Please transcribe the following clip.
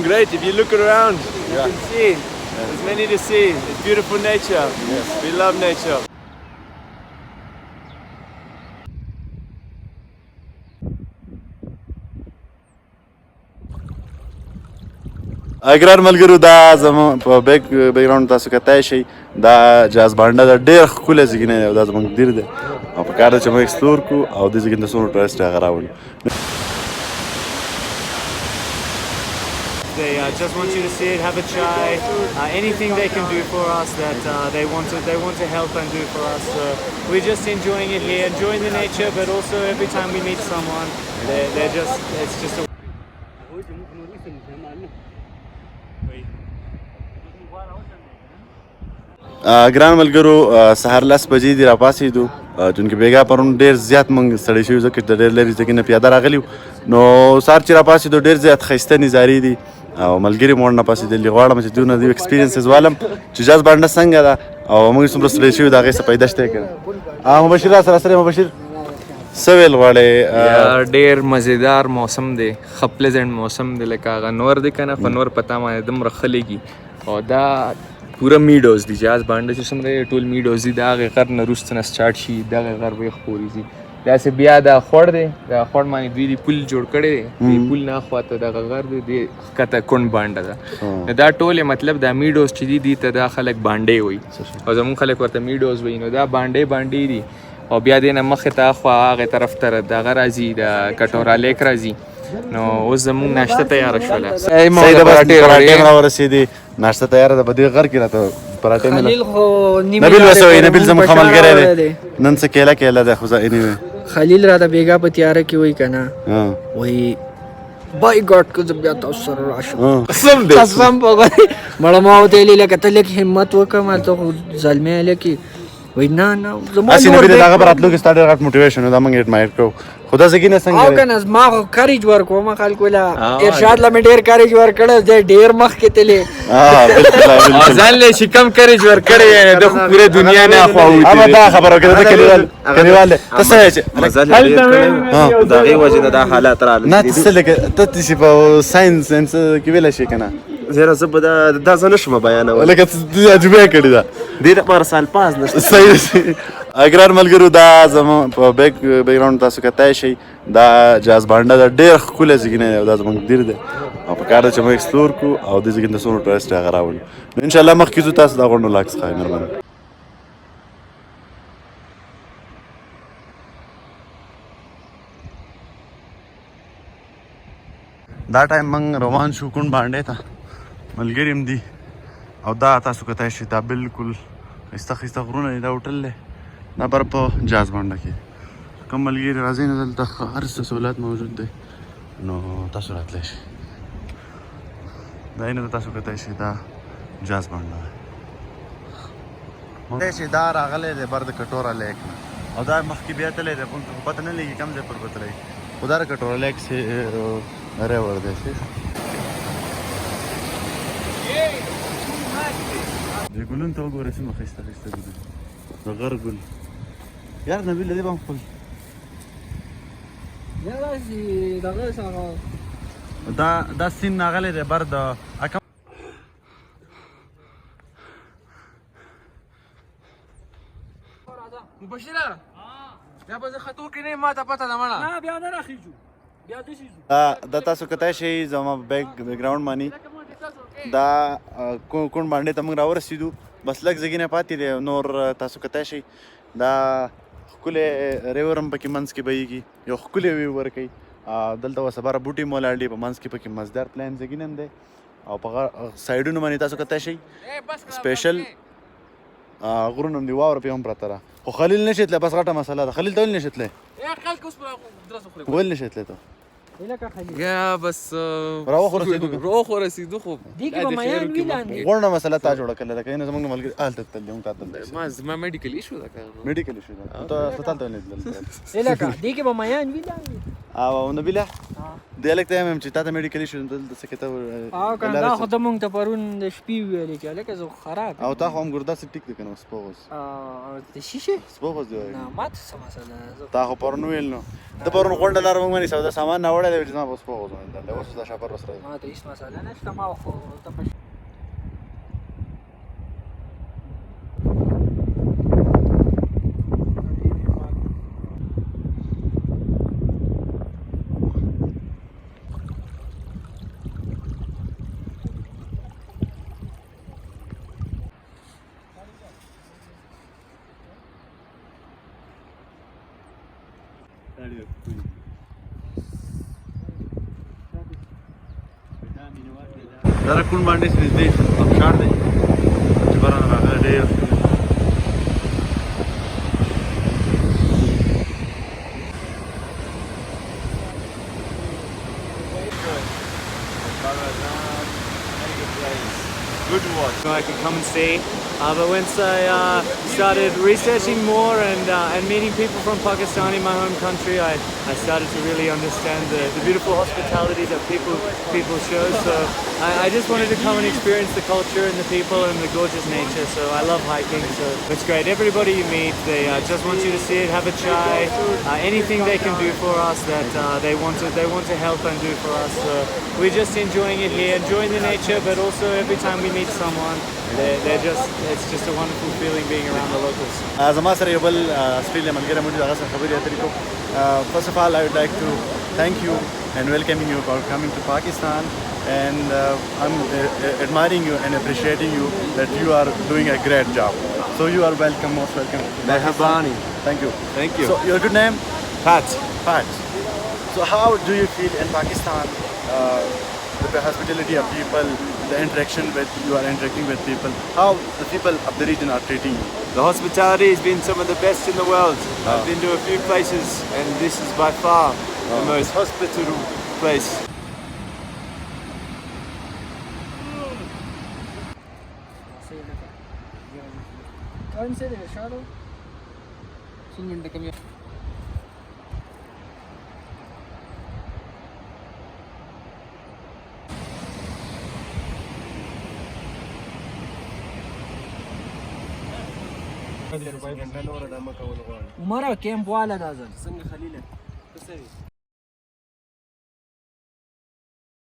Great. If you look around, you can see there's many to see. It's beautiful nature. Yes. We love nature. اګران ملګرو دا زموږ په بیک ګراوند تاسو کتای شئ دا جهاز بانډه ده ډېر ښکلی ځایونه دی او دا زموږ دیر دی او په کار ده چې موږ ایکسپلور کړو او دې ځای کې د څومره ټورسټ هغه راولو. They just want you to see it, have a chai, anything they can do for us that they want to help and do for us. We're just enjoying it here, enjoying the nature, but also every time we meet someone, it's just a ګران ملګرو سهار 10 بجې دي راپاڅېدو چونکې بېګا پرون ډېر زیات موږ ستړي شوي ځکه چې د ډېر لرې ځایږې نه پیاده راغلي وو نو سهار چې راپاڅېدو ډېر زیات ښایسته نظارې دي او ملګري مو ورنه پاڅېدلي غواړم چې دوی نه د ایکسپیرینسز والم چې جهاز بانډه څنګه ده او موږ څومره ستړي شوي د هغې څه پیدا شته که نه. مبشر راسره سره مبشر څه ویل غواړې؟ ډېر مزیدار موسم دی، ښه پلیزنټ موسم دی لکه هغه نور دی که نه په نور پتا باندې دومره ښه لګي او دا پوره میډوز دي جهاز بانډه چې څومره ټول میډوز دي د هغې غر نه وروسته نه سټارټ شي دغه غر ویښ پورې ځي داسې بیا دا خوړ دی دا خوړ باندې دوی د پل جوړ کړی دی د پل نه خواته دغه غر دی د ښکته کونډ بانډه ده دا ټول مطلب دا میډوز چې دي دې ته دا خلک بانډې وایي او زمونږ خلک ورته میډوز وایي نو دا بانډې دي او بیا دې نه مخې ته خوا هغې طرف ته دغه راځي د کټورا لیک راځي نو اوس زمونږ ناشته تیاره شوله پراټې راورسېدې ناشته تیاره ده په دې غر کې راته پراټې نبیل وسوي نبیل زموږ ښه ملګری دی نن څه کیله ده خو زه انیوی خلیل راته بیګا په تیاره کې وایي که نه وایي بای ګاډ که زه بیا تاسو سره راشم قسم په خدای مړه ما ورته ویلي لکه ته لږ همت وکړه هلته خو زلمی هلکې وایي نه هسې نبیل د هغه په راتلو کې ستا ډېر غټ موټیویشن و دا موږ اډمایر کوو خو دا ځګي نه څنګه او که نه ما خو کریج ورکوم خلکو له ارشاد له مې ډېر کریج ورکړی دی ډېر مخکې تللی ځان له چې کم کریج ورکړی د خو پوره دنیا نه خوا وتلی اما دا خبره وکړه ته کلیوال دی ته څه یې چې مزل یې ډېر کړی و د هغې وجې نه دا حالات راغلل نه ته څه لکه ته چې په ساینس کې ویلی شي که نه زیره زه به دا زه نشم بیانولی لکه تجربه یې کړې ده دې دپاره سال پاس نشته صحیح ګران ملګرو دا زموږ په بیک ګراوند تاسو کتای شئ دا جهاز بانډه ده ډېر ښکلی ځایونه دی او دا زموږ دیر دی او په کار ده چې موږ ایکسپلور کړو او دې ځای کې د څومره ټورسټ هغه راولو نو انشاءالله مخکې ځو تاسو دا غونډو لاک څخه مهرباني دا ټایم موږ روان شو کونډ بانډې ته ملګري هم دي او دا تاسو کتای شئ دا بالکل ښایسته ښایسته غرونه دي دا هوټل دی دا بر په جهاز بانډه کې کوم ملګري راځئ نو دلته هر څه سهولت موجود دی نو تاسو راتلی شئ دا نه تاسو کتای شئ دا جهاز بانډه دی چې دا راغلی دی بر د کټوره لیک نه او دا مخکې بیا تللی دی پته نه لګي کوم ځای پر به تللی خو دا د کټوره لیک ریور دی د ګلونو ته وګوره څومره ښایسته ښایسته ګلونه د غر ګل یار نبیل دې به هم خپل دا سیند راغلی دی بر د مبشره بیا به زه خطو کې نه ما ته پته ده مړه نه بیا نه راخیږو بیا داسې ځو دا تاسو کتای شئ زما بیک ګراوند باندې دا کونډ بانډې ته موږ راورسېدو بس لږ ځایږې نه پاتې دی نور تاسو کتای شئ دا ښکلی ریور هم پکې منځ کې بهیږي یو ښکلی ویو ورکوي دلته وسباره بوټي مو ولاړ دي په منځ کې پکې مزدار پلان ځایږي هم دی او په سایډونو باندې تاسو کتای شئ سپیشل غرونه هم دي واوره پې هم پرته ده خو خلیل نشي تللی بس غټه مسله ده خلیل ته ولې نشي تللی ولې نشي تللی ته یا بس راوخ ورسېدو خو دې کې به میان وي لاندې غونډه مسله تا جوړه کړې ده که نه زموږ ملګري هلته تللی موږ تا تللی زما میډیکل ایشو ده میډیکل ایشو ده ته هلته ولې تللی لکه دې کې به میان وي لاندې او نبیله د الک ته هم چې تا ته میډیکل ایشو دلته څه کته او کنه دا خو ته مونږ ته پرون د شپې ویلې کې لکه زه خراب او تا خو هم ګردا څه ټیک دی کنه سپوغس د شیشه سپوغس دی نه ماته څه مسله تا خو پرون ویل نو ته پرون غونډه لار مونږ باندې سودا سامان نه وړل چې ما سپوغس باندې دا اوس دا شپه سره ما ته هیڅ مسله نشته ما خو ته په دا کون باندې نږدې ښار دی چې باران راغلی ډېر Good watch. I could come and see. But once I started researching more and meeting people from Pakistan in my home country, I started to really understand the beautiful hospitality that people show. So I just wanted to come and experience the culture and the people and the gorgeous nature. So I love hiking. So it's great. Everybody you meet, they just want you to see it, have a chai, anything they can do for us that they want to help and do for us. So we're just enjoying it here, enjoying the nature, but also every time we meet someone, it's just a wonderful feeling being around the locals. زما سره یو بل استرالیا ملګری موجود هغه سره خبرې اترې کوم first of all I would like to thank you and welcoming you for coming to Pakistan and I'm admiring you and appreciating you that you are doing a great job. So you are welcome, most welcome. Mehabani. Thank you. Thank you. So your good name? Pat. Pat. So how do you feel in Pakistan with the hospitality of people, the interaction with you are interacting with people, how the people of the region are treating you? The hospitality has been some of the best in the world. I've been to a few places and this is by far the most hospitable place. Consider a shadow. Singing the community. عمره کیمپ والا دا ځل څنګه خلیله